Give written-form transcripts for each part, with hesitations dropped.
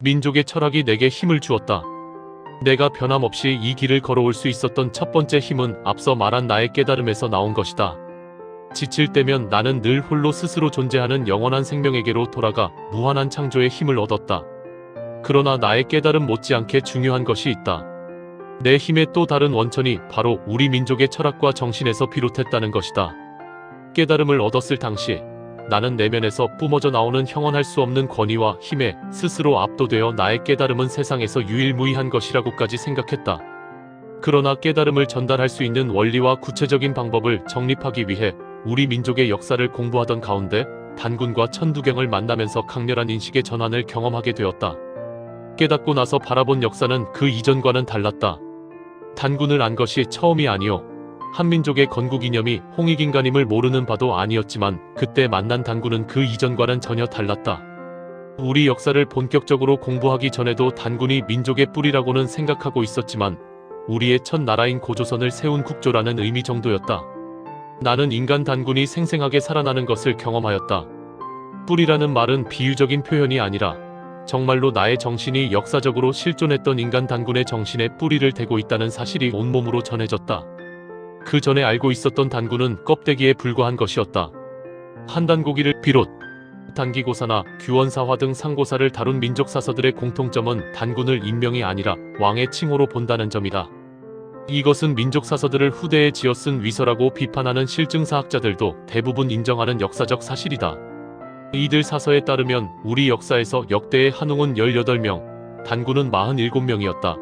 민족의 철학이 내게 힘을 주었다. 내가 변함없이 이 길을 걸어올 수 있었던 첫 번째 힘은 앞서 말한 나의 깨달음에서 나온 것이다. 지칠 때면 나는 늘 홀로 스스로 존재하는 영원한 생명에게로 돌아가 무한한 창조의 힘을 얻었다. 그러나 나의 깨달음 못지않게 중요한 것이 있다. 내 힘의 또 다른 원천이 바로 우리 민족의 철학과 정신에서 비롯했다는 것이다. 깨달음을 얻었을 당시 나는 내면에서 뿜어져 나오는 형언할 수 없는 권위와 힘에 스스로 압도되어 나의 깨달음은 세상에서 유일무이한 것이라고까지 생각했다. 그러나 깨달음을 전달할 수 있는 원리와 구체적인 방법을 정립하기 위해 우리 민족의 역사를 공부하던 가운데 단군과 천두경을 만나면서 강렬한 인식의 전환을 경험하게 되었다. 깨닫고 나서 바라본 역사는 그 이전과는 달랐다. 단군을 안 것이 처음이 아니오. 한민족의 건국 이념이 홍익인간임을 모르는 바도 아니었지만 그때 만난 단군은 그 이전과는 전혀 달랐다. 우리 역사를 본격적으로 공부하기 전에도 단군이 민족의 뿌리라고는 생각하고 있었지만 우리의 첫 나라인 고조선을 세운 국조라는 의미 정도였다. 나는 인간 단군이 생생하게 살아나는 것을 경험하였다. 뿌리라는 말은 비유적인 표현이 아니라 정말로 나의 정신이 역사적으로 실존했던 인간 단군의 정신에 뿌리를 대고 있다는 사실이 온몸으로 전해졌다. 그 전에 알고 있었던 단군은 껍데기에 불과한 것이었다. 한단고기를 비롯 단기고사나 규원사화 등 상고사를 다룬 민족사서들의 공통점은 단군을 인명이 아니라 왕의 칭호로 본다는 점이다. 이것은 민족사서들을 후대에 지어쓴 위서라고 비판하는 실증사학자들도 대부분 인정하는 역사적 사실이다. 이들 사서에 따르면 우리 역사에서 역대의 한웅은 18명, 단군은 47명이었다.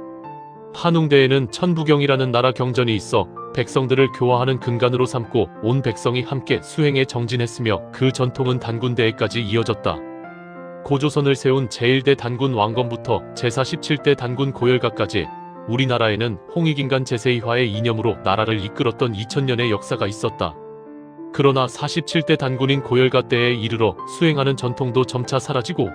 한웅대에는 천부경이라는 나라 경전이 있어 백성들을 교화하는 근간으로 삼고 온 백성이 함께 수행에 정진했으며 그 전통은 단군대에까지 이어졌다. 고조선을 세운 제1대 단군 왕건부터 제47대 단군 고열가까지 우리나라에는 홍익인간 제2화의 이념으로 나라를 이끌었던 2000년의 역사가 있었다. 그러나 47대 단군인 고열가 때에 이르러 수행하는 전통도 점차 사라지고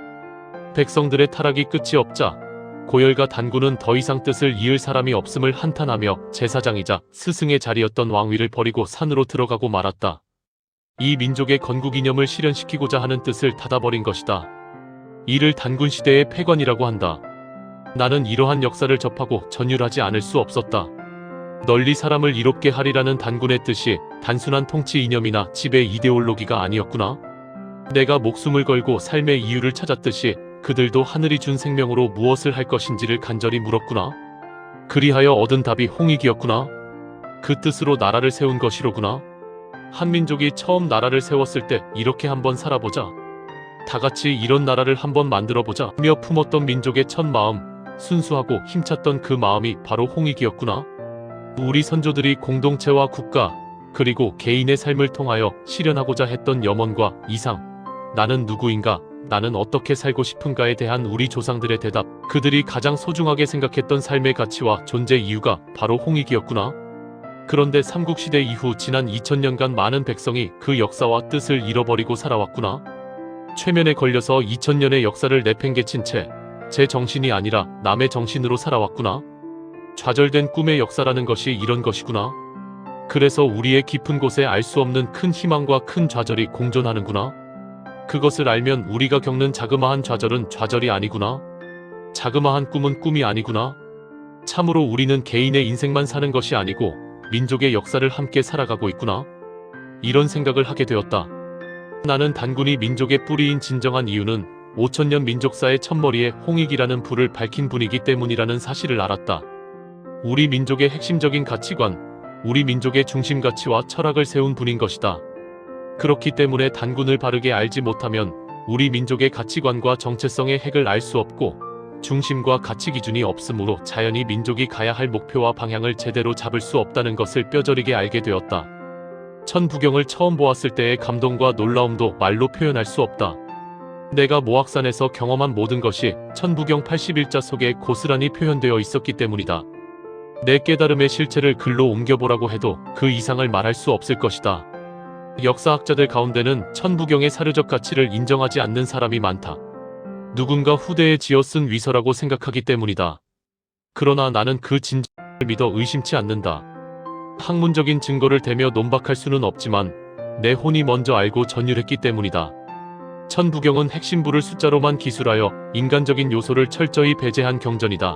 백성들의 타락이 끝이 없자 고열가 단군은 더 이상 뜻을 이을 사람이 없음을 한탄하며 제사장이자 스승의 자리였던 왕위를 버리고 산으로 들어가고 말았다. 이 민족의 건국 이념을 실현시키고자 하는 뜻을 닫아버린 것이다. 이를 단군시대의 폐관이라고 한다. 나는 이러한 역사를 접하고 전율하지 않을 수 없었다. 널리 사람을 이롭게 하리라는 단군의 뜻이 단순한 통치 이념이나 지배 이데올로기가 아니었구나. 내가 목숨을 걸고 삶의 이유를 찾았듯이 그들도 하늘이 준 생명으로 무엇을 할 것인지를 간절히 물었구나. 그리하여 얻은 답이 홍익이었구나. 그 뜻으로 나라를 세운 것이로구나. 한민족이 처음 나라를 세웠을 때 이렇게 한번 살아보자. 다같이 이런 나라를 한번 만들어보자 며 품었던 민족의 첫 마음, 순수하고 힘찼던 그 마음이 바로 홍익이었구나. 우리 선조들이 공동체와 국가, 그리고 개인의 삶을 통하여 실현하고자 했던 염원과 이상, 나는 누구인가, 나는 어떻게 살고 싶은가에 대한 우리 조상들의 대답, 그들이 가장 소중하게 생각했던 삶의 가치와 존재 이유가 바로 홍익이었구나. 그런데 삼국시대 이후 지난 2000년간 많은 백성이 그 역사와 뜻을 잃어버리고 살아왔구나. 최면에 걸려서 2000년의 역사를 내팽개친 채 제 정신이 아니라 남의 정신으로 살아왔구나. 좌절된 꿈의 역사라는 것이 이런 것이구나. 그래서 우리의 깊은 곳에 알 수 없는 큰 희망과 큰 좌절이 공존하는구나. 그것을 알면 우리가 겪는 자그마한 좌절은 좌절이 아니구나. 자그마한 꿈은 꿈이 아니구나. 참으로 우리는 개인의 인생만 사는 것이 아니고 민족의 역사를 함께 살아가고 있구나. 이런 생각을 하게 되었다. 나는 단군이 민족의 뿌리인 진정한 이유는 5000년 민족사의 첫머리에 홍익이라는 불을 밝힌 분이기 때문이라는 사실을 알았다. 우리 민족의 핵심적인 가치관, 우리 민족의 중심 가치와 철학을 세운 분인 것이다. 그렇기 때문에 단군을 바르게 알지 못하면 우리 민족의 가치관과 정체성의 핵을 알 수 없고 중심과 가치 기준이 없으므로 자연히 민족이 가야 할 목표와 방향을 제대로 잡을 수 없다는 것을 뼈저리게 알게 되었다. 천부경을 처음 보았을 때의 감동과 놀라움도 말로 표현할 수 없다. 내가 모악산에서 경험한 모든 것이 천부경 81자 속에 고스란히 표현되어 있었기 때문이다. 내 깨달음의 실체를 글로 옮겨보라고 해도 그 이상을 말할 수 없을 것이다. 역사학자들 가운데는 천부경의 사료적 가치를 인정하지 않는 사람이 많다. 누군가 후대에 지어쓴 위서라고 생각하기 때문이다. 그러나 나는 그 진정을 믿어 의심치 않는다. 학문적인 증거를 대며 논박할 수는 없지만 내 혼이 먼저 알고 전율했기 때문이다. 천부경은 핵심부를 숫자로만 기술하여 인간적인 요소를 철저히 배제한 경전이다.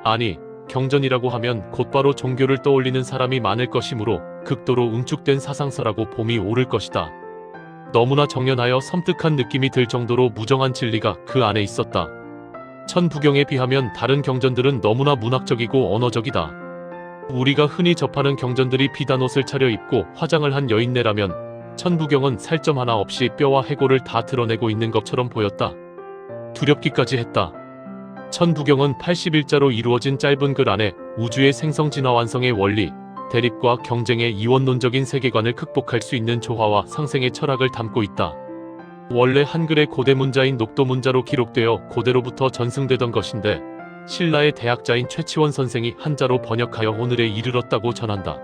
아니, 경전이라고 하면 곧바로 종교를 떠올리는 사람이 많을 것이므로 극도로 응축된 사상서라고 봄이 오를 것이다. 너무나 정연하여 섬뜩한 느낌이 들 정도로 무정한 진리가 그 안에 있었다. 천부경에 비하면 다른 경전들은 너무나 문학적이고 언어적이다. 우리가 흔히 접하는 경전들이 비단옷을 차려입고 화장을 한 여인네라면 천부경은 살점 하나 없이 뼈와 해골을 다 드러내고 있는 것처럼 보였다. 두렵기까지 했다. 천부경은 81자로 이루어진 짧은 글 안에 우주의 생성 진화 완성의 원리, 대립과 경쟁의 이원론적인 세계관을 극복할 수 있는 조화와 상생의 철학을 담고 있다. 원래 한글의 고대 문자인 녹도 문자로 기록되어 고대로부터 전승되던 것인데 신라의 대학자인 최치원 선생이 한자로 번역하여 오늘에 이르렀다고 전한다.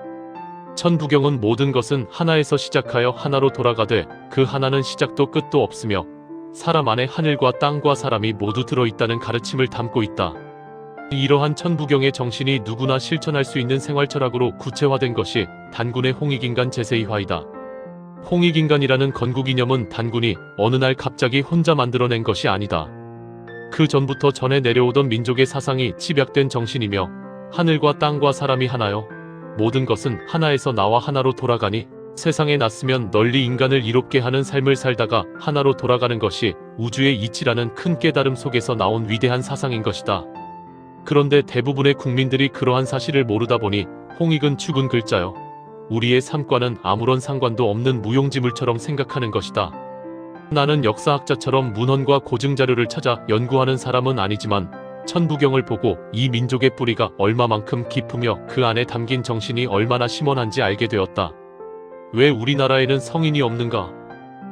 천부경은 모든 것은 하나에서 시작하여 하나로 돌아가되 그 하나는 시작도 끝도 없으며 사람 안에 하늘과 땅과 사람이 모두 들어있다는 가르침을 담고 있다. 이러한 천부경의 정신이 누구나 실천할 수 있는 생활철학으로 구체화된 것이 단군의 홍익인간 제세이화이다. 홍익인간이라는 건국이념은 단군이 어느 날 갑자기 혼자 만들어낸 것이 아니다. 그 전부터 전해 내려오던 민족의 사상이 집약된 정신이며 하늘과 땅과 사람이 하나요. 모든 것은 하나에서 나와 하나로 돌아가니 세상에 났으면 널리 인간을 이롭게 하는 삶을 살다가 하나로 돌아가는 것이 우주의 이치라는 큰 깨달음 속에서 나온 위대한 사상인 것이다. 그런데 대부분의 국민들이 그러한 사실을 모르다 보니 홍익은 죽은 글자요. 우리의 삶과는 아무런 상관도 없는 무용지물처럼 생각하는 것이다. 나는 역사학자처럼 문헌과 고증 자료를 찾아 연구하는 사람은 아니지만 천부경을 보고 이 민족의 뿌리가 얼마만큼 깊으며 그 안에 담긴 정신이 얼마나 심원한지 알게 되었다. 왜 우리나라에는 성인이 없는가?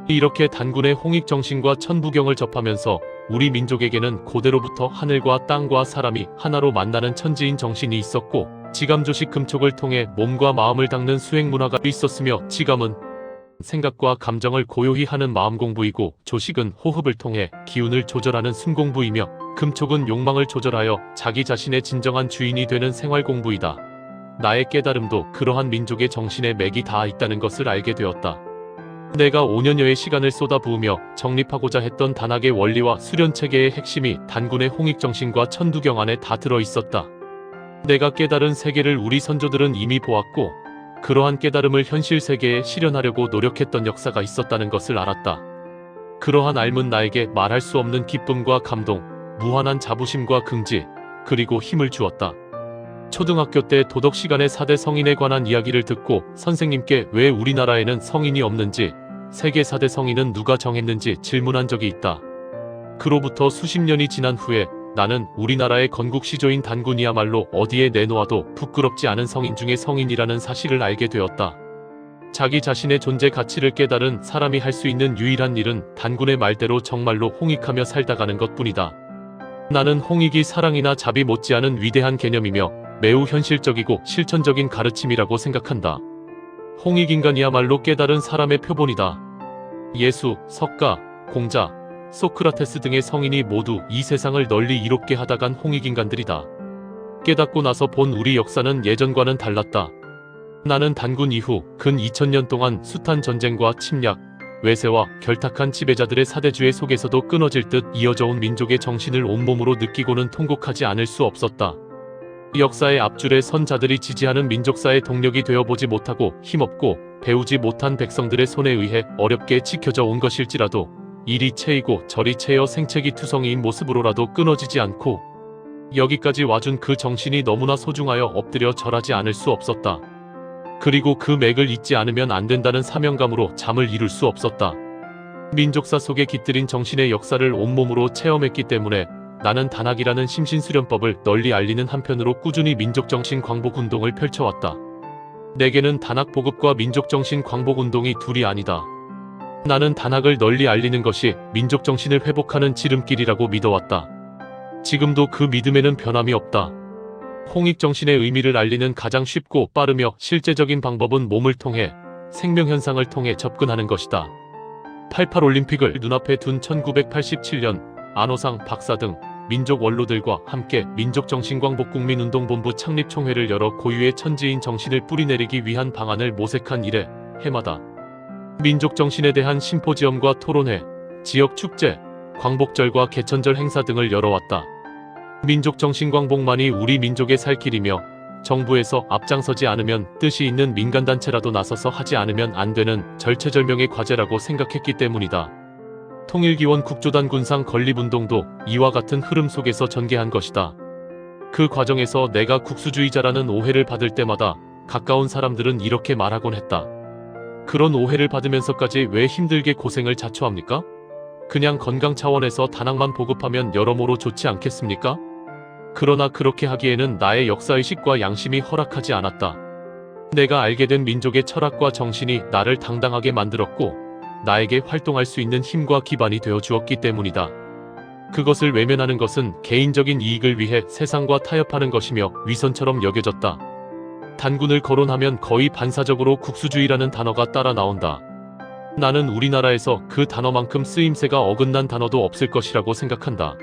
이렇게 단군의 홍익정신과 천부경을 접하면서 우리 민족에게는 고대로부터 하늘과 땅과 사람이 하나로 만나는 천지인 정신이 있었고 지감조식 금촉을 통해 몸과 마음을 닦는 수행문화가 있었으며 지감은 생각과 감정을 고요히 하는 마음공부이고 조식은 호흡을 통해 기운을 조절하는 숨공부이며 금촉은 욕망을 조절하여 자기 자신의 진정한 주인이 되는 생활공부이다. 나의 깨달음도 그러한 민족의 정신에 맥이 닿아 있다는 것을 알게 되었다. 내가 5년여의 시간을 쏟아부으며 정립하고자 했던 단학의 원리와 수련체계의 핵심이 단군의 홍익정신과 천부경 안에 다 들어있었다. 내가 깨달은 세계를 우리 선조들은 이미 보았고 그러한 깨달음을 현실 세계에 실현하려고 노력했던 역사가 있었다는 것을 알았다. 그러한 알문 나에게 말할 수 없는 기쁨과 감동, 무한한 자부심과 긍지, 그리고 힘을 주었다. 초등학교 때 도덕 시간에 4대 성인에 관한 이야기를 듣고 선생님께 왜 우리나라에는 성인이 없는지, 세계 4대 성인은 누가 정했는지 질문한 적이 있다. 그로부터 수십 년이 지난 후에 나는 우리나라의 건국시조인 단군이야말로 어디에 내놓아도 부끄럽지 않은 성인 중의 성인이라는 사실을 알게 되었다. 자기 자신의 존재 가치를 깨달은 사람이 할 수 있는 유일한 일은 단군의 말대로 정말로 홍익하며 살다가는 것뿐이다. 나는 홍익이 사랑이나 자비 못지않은 위대한 개념이며 매우 현실적이고 실천적인 가르침이라고 생각한다. 홍익인간이야말로 깨달은 사람의 표본이다. 예수, 석가, 공자, 소크라테스 등의 성인이 모두 이 세상을 널리 이롭게 하다간 홍익인간들이다. 깨닫고 나서 본 우리 역사는 예전과는 달랐다. 나는 단군 이후 근 2000년 동안 숱한 전쟁과 침략, 외세와 결탁한 지배자들의 사대주의 속에서도 끊어질 듯 이어져온 민족의 정신을 온몸으로 느끼고는 통곡하지 않을 수 없었다. 역사의 앞줄에 선 자들이 지지하는 민족사의 동력이 되어보지 못하고 힘없고 배우지 못한 백성들의 손에 의해 어렵게 지켜져 온 것일지라도 이리 채이고 저리 채여 생채기 투성이인 모습으로라도 끊어지지 않고 여기까지 와준 그 정신이 너무나 소중하여 엎드려 절하지 않을 수 없었다. 그리고 그 맥을 잊지 않으면 안 된다는 사명감으로 잠을 이룰 수 없었다. 민족사 속에 깃들인 정신의 역사를 온몸으로 체험했기 때문에 나는 단학이라는 심신수련법을 널리 알리는 한편으로 꾸준히 민족정신 광복운동을 펼쳐왔다. 내게는 단학 보급과 민족정신 광복운동이 둘이 아니다. 나는 단학을 널리 알리는 것이 민족정신을 회복하는 지름길이라고 믿어왔다. 지금도 그 믿음에는 변함이 없다. 홍익정신의 의미를 알리는 가장 쉽고 빠르며 실제적인 방법은 몸을 통해, 생명현상을 통해 접근하는 것이다. 88 올림픽을 눈앞에 둔 1987년 안호상 박사 등 민족 원로들과 함께 민족정신광복국민운동본부 창립총회를 열어 고유의 천지인 정신을 뿌리내리기 위한 방안을 모색한 이래 해마다 민족정신에 대한 심포지엄과 토론회, 지역 축제, 광복절과 개천절 행사 등을 열어왔다. 민족정신광복만이 우리 민족의 살 길이며 정부에서 앞장서지 않으면 뜻이 있는 민간단체라도 나서서 하지 않으면 안 되는 절체절명의 과제라고 생각했기 때문이다. 통일기원 국조단 군상 건립운동도 이와 같은 흐름 속에서 전개한 것이다. 그 과정에서 내가 국수주의자라는 오해를 받을 때마다 가까운 사람들은 이렇게 말하곤 했다. 그런 오해를 받으면서까지 왜 힘들게 고생을 자초합니까? 그냥 건강 차원에서 단학만 보급하면 여러모로 좋지 않겠습니까? 그러나 그렇게 하기에는 나의 역사의식과 양심이 허락하지 않았다. 내가 알게 된 민족의 철학과 정신이 나를 당당하게 만들었고 나에게 활동할 수 있는 힘과 기반이 되어 주었기 때문이다. 그것을 외면하는 것은 개인적인 이익을 위해 세상과 타협하는 것이며 위선처럼 여겨졌다. 단군을 거론하면 거의 반사적으로 국수주의라는 단어가 따라 나온다. 나는 우리나라에서 그 단어만큼 쓰임새가 어긋난 단어도 없을 것이라고 생각한다.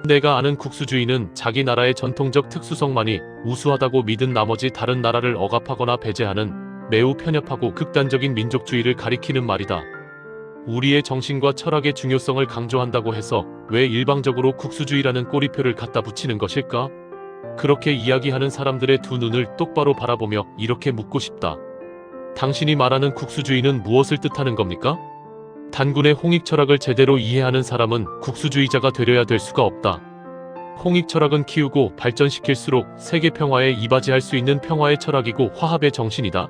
내가 아는 국수주의는 자기 나라의 전통적 특수성만이 우수하다고 믿은 나머지 다른 나라를 억압하거나 배제하는 매우 편협하고 극단적인 민족주의를 가리키는 말이다. 우리의 정신과 철학의 중요성을 강조한다고 해서 왜 일방적으로 국수주의라는 꼬리표를 갖다 붙이는 것일까? 그렇게 이야기하는 사람들의 두 눈을 똑바로 바라보며 이렇게 묻고 싶다. 당신이 말하는 국수주의는 무엇을 뜻하는 겁니까? 단군의 홍익 철학을 제대로 이해하는 사람은 국수주의자가 되려야 될 수가 없다. 홍익 철학은 키우고 발전시킬수록 세계 평화에 이바지할 수 있는 평화의 철학이고 화합의 정신이다.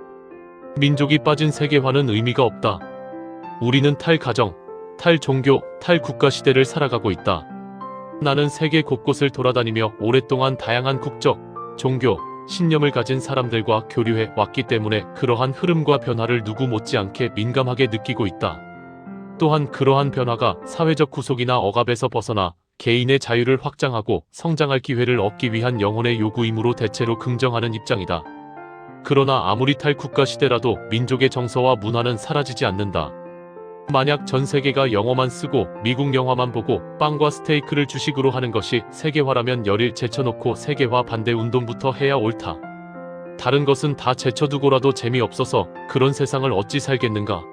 민족이 빠진 세계화는 의미가 없다. 우리는 탈가정, 탈종교, 탈국가 시대를 살아가고 있다. 나는 세계 곳곳을 돌아다니며 오랫동안 다양한 국적, 종교, 신념을 가진 사람들과 교류해 왔기 때문에 그러한 흐름과 변화를 누구 못지않게 민감하게 느끼고 있다. 또한 그러한 변화가 사회적 구속이나 억압에서 벗어나 개인의 자유를 확장하고 성장할 기회를 얻기 위한 영혼의 요구이므로 대체로 긍정하는 입장이다. 그러나 아무리 탈국가 시대라도 민족의 정서와 문화는 사라지지 않는다. 만약 전 세계가 영어만 쓰고 미국 영화만 보고 빵과 스테이크를 주식으로 하는 것이 세계화라면 열일 제쳐놓고 세계화 반대 운동부터 해야 옳다. 다른 것은 다 제쳐두고라도 재미없어서 그런 세상을 어찌 살겠는가.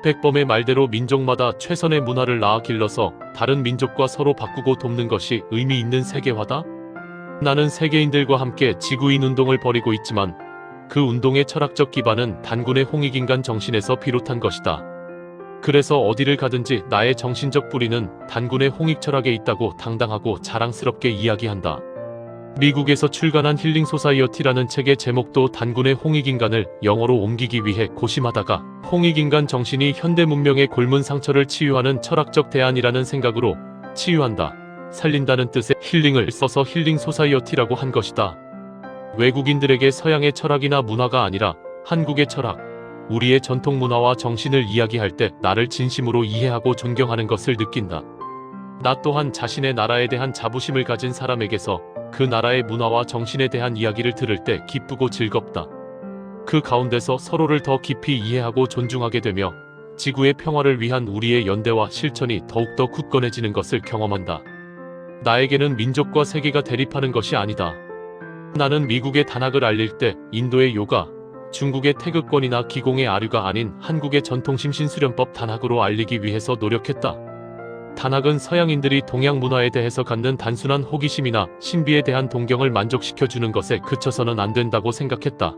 백범의 말대로 민족마다 최선의 문화를 낳아 길러서 다른 민족과 서로 바꾸고 돕는 것이 의미 있는 세계화다? 나는 세계인들과 함께 지구인 운동을 벌이고 있지만 그 운동의 철학적 기반은 단군의 홍익인간 정신에서 비롯한 것이다. 그래서 어디를 가든지 나의 정신적 뿌리는 단군의 홍익 철학에 있다고 당당하고 자랑스럽게 이야기한다. 미국에서 출간한 힐링 소사이어티라는 책의 제목도 단군의 홍익인간을 영어로 옮기기 위해 고심하다가 홍익인간 정신이 현대 문명의 골문 상처를 치유하는 철학적 대안이라는 생각으로 치유한다, 살린다는 뜻의 힐링을 써서 힐링 소사이어티라고 한 것이다. 외국인들에게 서양의 철학이나 문화가 아니라 한국의 철학, 우리의 전통 문화와 정신을 이야기할 때 나를 진심으로 이해하고 존경하는 것을 느낀다. 나 또한 자신의 나라에 대한 자부심을 가진 사람에게서 그 나라의 문화와 정신에 대한 이야기를 들을 때 기쁘고 즐겁다. 그 가운데서 서로를 더 깊이 이해하고 존중하게 되며 지구의 평화를 위한 우리의 연대와 실천이 더욱더 굳건해지는 것을 경험한다. 나에게는 민족과 세계가 대립하는 것이 아니다. 나는 미국의 단학을 알릴 때 인도의 요가, 중국의 태극권이나 기공의 아류가 아닌 한국의 전통 심신수련법 단학으로 알리기 위해서 노력했다. 단학은 서양인들이 동양 문화에 대해서 갖는 단순한 호기심이나 신비에 대한 동경을 만족시켜주는 것에 그쳐서는 안 된다고 생각했다.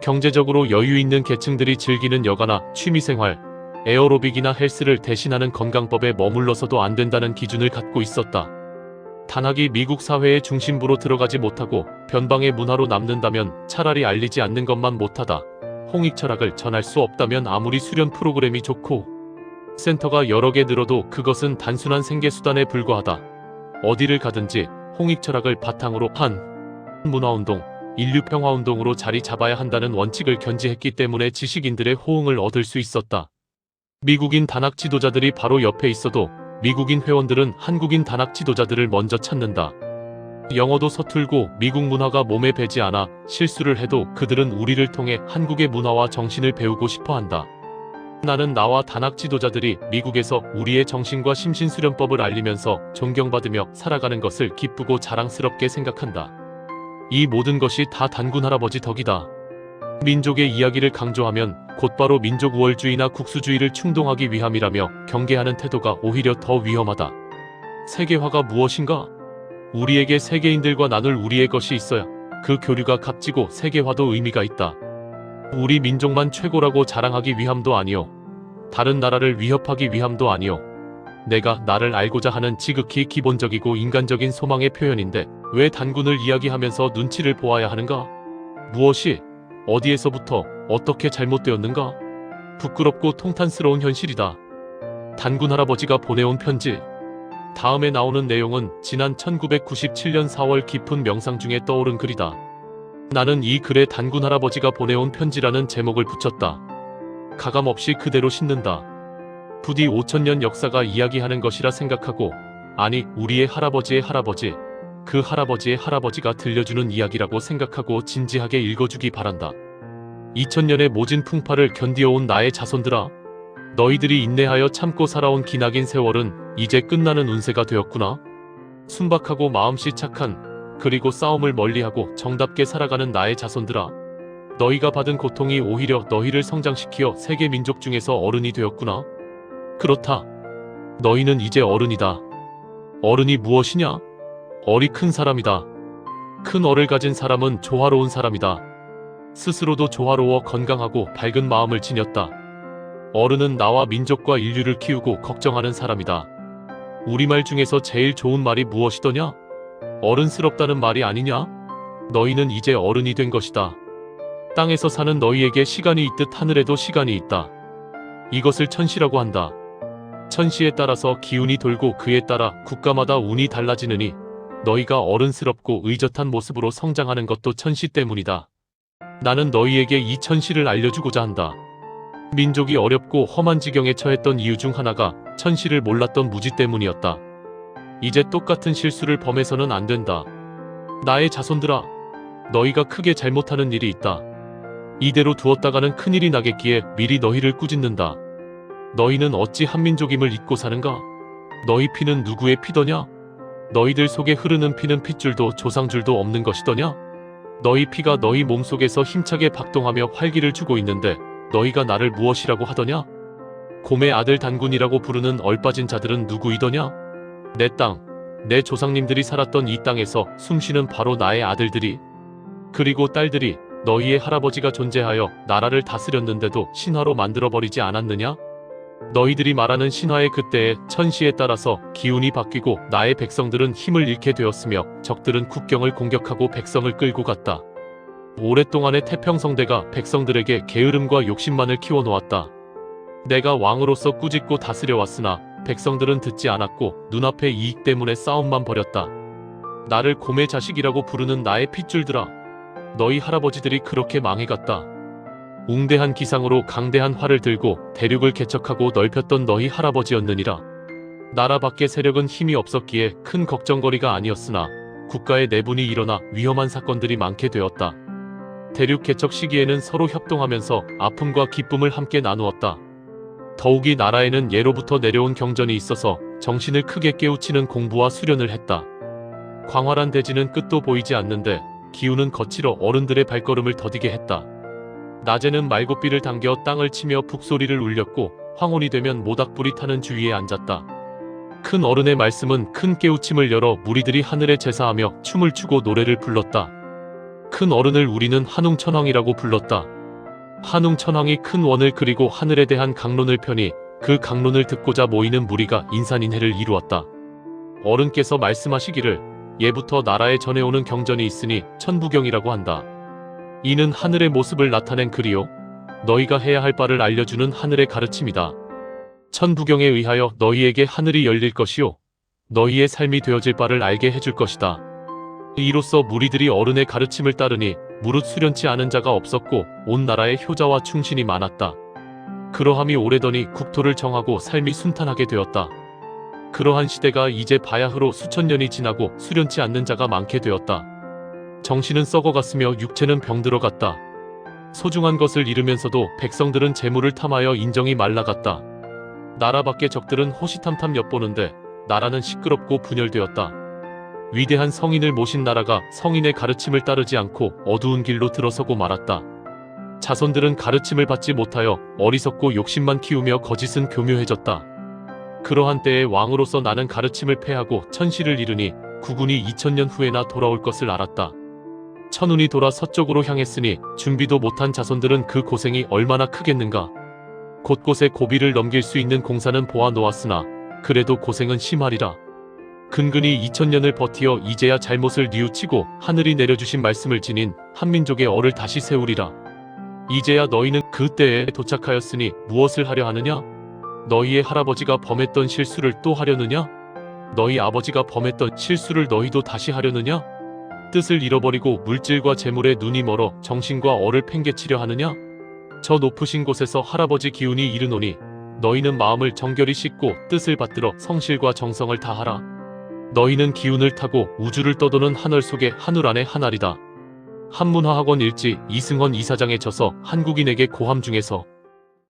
경제적으로 여유 있는 계층들이 즐기는 여가나 취미생활, 에어로빅이나 헬스를 대신하는 건강법에 머물러서도 안 된다는 기준을 갖고 있었다. 단학이 미국 사회의 중심부로 들어가지 못하고 변방의 문화로 남는다면 차라리 알리지 않는 것만 못하다. 홍익 철학을 전할 수 없다면 아무리 수련 프로그램이 좋고 센터가 여러 개 늘어도 그것은 단순한 생계수단에 불과하다. 어디를 가든지 홍익 철학을 바탕으로 한 문화운동, 인류평화운동으로 자리 잡아야 한다는 원칙을 견지했기 때문에 지식인들의 호응을 얻을 수 있었다. 미국인 단학 지도자들이 바로 옆에 있어도 미국인 회원들은 한국인 단학 지도자들을 먼저 찾는다. 영어도 서툴고 미국 문화가 몸에 배지 않아 실수를 해도 그들은 우리를 통해 한국의 문화와 정신을 배우고 싶어 한다. 나는 나와 단학 지도자들이 미국에서 우리의 정신과 심신수련법을 알리면서 존경받으며 살아가는 것을 기쁘고 자랑스럽게 생각한다. 이 모든 것이 다 단군 할아버지 덕이다. 민족의 이야기를 강조하면 곧바로 민족 우월주의나 국수주의를 충동하기 위함이라며 경계하는 태도가 오히려 더 위험하다. 세계화가 무엇인가? 우리에게 세계인들과 나눌 우리의 것이 있어야 그 교류가 값지고 세계화도 의미가 있다. 우리 민족만 최고라고 자랑하기 위함도 아니요. 다른 나라를 위협하기 위함도 아니요. 내가 나를 알고자 하는 지극히 기본적이고 인간적인 소망의 표현인데 왜 단군을 이야기하면서 눈치를 보아야 하는가? 무엇이, 어디에서부터, 어떻게 잘못되었는가? 부끄럽고 통탄스러운 현실이다. 단군 할아버지가 보내온 편지. 다음에 나오는 내용은 지난 1997년 4월 깊은 명상 중에 떠오른 글이다. 나는 이 글에 단군 할아버지가 보내온 편지라는 제목을 붙였다. 가감없이 그대로 싣는다. 부디 5000년 역사가 이야기하는 것이라 생각하고, 아니 우리의 할아버지의 할아버지, 그 할아버지의 할아버지가 들려주는 이야기라고 생각하고 진지하게 읽어주기 바란다. 2000년의 모진 풍파를 견디어온 나의 자손들아, 너희들이 인내하여 참고 살아온 기나긴 세월은 이제 끝나는 운세가 되었구나. 순박하고 마음씨 착한, 그리고 싸움을 멀리하고 정답게 살아가는 나의 자손들아, 너희가 받은 고통이 오히려 너희를 성장시키어 세계 민족 중에서 어른이 되었구나. 그렇다. 너희는 이제 어른이다. 어른이 무엇이냐? 얼이 큰 사람이다. 큰 얼을 가진 사람은 조화로운 사람이다. 스스로도 조화로워 건강하고 밝은 마음을 지녔다. 어른은 나와 민족과 인류를 키우고 걱정하는 사람이다. 우리말 중에서 제일 좋은 말이 무엇이더냐? 어른스럽다는 말이 아니냐? 너희는 이제 어른이 된 것이다. 땅에서 사는 너희에게 시간이 있듯 하늘에도 시간이 있다. 이것을 천시라고 한다. 천시에 따라서 기운이 돌고 그에 따라 국가마다 운이 달라지느니 너희가 어른스럽고 의젓한 모습으로 성장하는 것도 천시 때문이다. 나는 너희에게 이 천시를 알려주고자 한다. 민족이 어렵고 험한 지경에 처했던 이유 중 하나가 천시를 몰랐던 무지 때문이었다. 이제 똑같은 실수를 범해서는 안 된다. 나의 자손들아, 너희가 크게 잘못하는 일이 있다. 이대로 두었다가는 큰일이 나겠기에 미리 너희를 꾸짖는다. 너희는 어찌 한민족임을 잊고 사는가? 너희 피는 누구의 피더냐? 너희들 속에 흐르는 피는 핏줄도 조상줄도 없는 것이더냐? 너희 피가 너희 몸속에서 힘차게 박동하며 활기를 주고 있는데 너희가 나를 무엇이라고 하더냐? 곰의 아들 단군이라고 부르는 얼빠진 자들은 누구이더냐? 내 땅, 내 조상님들이 살았던 이 땅에서 숨쉬는 바로 나의 아들들이, 그리고 딸들이 너희의 할아버지가 존재하여 나라를 다스렸는데도 신화로 만들어버리지 않았느냐? 너희들이 말하는 신화의 그때의 천시에 따라서 기운이 바뀌고 나의 백성들은 힘을 잃게 되었으며 적들은 국경을 공격하고 백성을 끌고 갔다. 오랫동안의 태평성대가 백성들에게 게으름과 욕심만을 키워놓았다. 내가 왕으로서 꾸짖고 다스려왔으나 백성들은 듣지 않았고 눈앞의 이익 때문에 싸움만 벌였다. 나를 곰의 자식이라고 부르는 나의 핏줄들아, 너희 할아버지들이 그렇게 망해갔다. 웅대한 기상으로 강대한 활을 들고 대륙을 개척하고 넓혔던 너희 할아버지였느니라. 나라 밖의 세력은 힘이 없었기에 큰 걱정거리가 아니었으나 국가의 내분이 일어나 위험한 사건들이 많게 되었다. 대륙 개척 시기에는 서로 협동하면서 아픔과 기쁨을 함께 나누었다. 더욱이 나라에는 예로부터 내려온 경전이 있어서 정신을 크게 깨우치는 공부와 수련을 했다. 광활한 대지는 끝도 보이지 않는데 기운은 거칠어 어른들의 발걸음을 더디게 했다. 낮에는 말고삐를 당겨 땅을 치며 북소리를 울렸고 황혼이 되면 모닥불이 타는 주위에 앉았다. 큰 어른의 말씀은 큰 깨우침을 열어 무리들이 하늘에 제사하며 춤을 추고 노래를 불렀다. 큰 어른을 우리는 한웅천황이라고 불렀다. 한웅천황이 큰 원을 그리고 하늘에 대한 강론을 펴니 그 강론을 듣고자 모이는 무리가 인산인해를 이루었다. 어른께서 말씀하시기를 예부터 나라에 전해오는 경전이 있으니 천부경이라고 한다. 이는 하늘의 모습을 나타낸 글이요, 너희가 해야 할 바를 알려주는 하늘의 가르침이다. 천부경에 의하여 너희에게 하늘이 열릴 것이요, 너희의 삶이 되어질 바를 알게 해줄 것이다. 이로써 무리들이 어른의 가르침을 따르니 무릇 수련치 않은 자가 없었고 온 나라에 효자와 충신이 많았다. 그러함이 오래더니 국토를 정하고 삶이 순탄하게 되었다. 그러한 시대가 이제 바야흐로 수천 년이 지나고 수련치 않는 자가 많게 되었다. 정신은 썩어갔으며 육체는 병들어갔다. 소중한 것을 잃으면서도 백성들은 재물을 탐하여 인정이 말라갔다. 나라 밖의 적들은 호시탐탐 엿보는데 나라는 시끄럽고 분열되었다. 위대한 성인을 모신 나라가 성인의 가르침을 따르지 않고 어두운 길로 들어서고 말았다. 자손들은 가르침을 받지 못하여 어리석고 욕심만 키우며 거짓은 교묘해졌다. 그러한 때에 왕으로서 나는 가르침을 패하고 천시를 이루니 국군이 2000년 후에나 돌아올 것을 알았다. 천운이 돌아 서쪽으로 향했으니 준비도 못한 자손들은 그 고생이 얼마나 크겠는가. 곳곳에 고비를 넘길 수 있는 공사는 보아 놓았으나 그래도 고생은 심하리라. 근근히 2000년을 버티어 이제야 잘못을 뉘우치고 하늘이 내려주신 말씀을 지닌 한민족의 얼을 다시 세우리라. 이제야 너희는 그 때에 도착하였으니 무엇을 하려 하느냐? 너희의 할아버지가 범했던 실수를 또 하려느냐? 너희 아버지가 범했던 실수를 너희도 다시 하려느냐? 뜻을 잃어버리고 물질과 재물에 눈이 멀어 정신과 얼을 팽개치려 하느냐? 저 높으신 곳에서 할아버지 기운이 이르노니 너희는 마음을 정결히 씻고 뜻을 받들어 성실과 정성을 다하라. 너희는 기운을 타고 우주를 떠도는 하늘 속에 하늘 안에 하나리다. 한문화학원 일지 이승헌 이사장에 져서 한국인에게 고함 중에서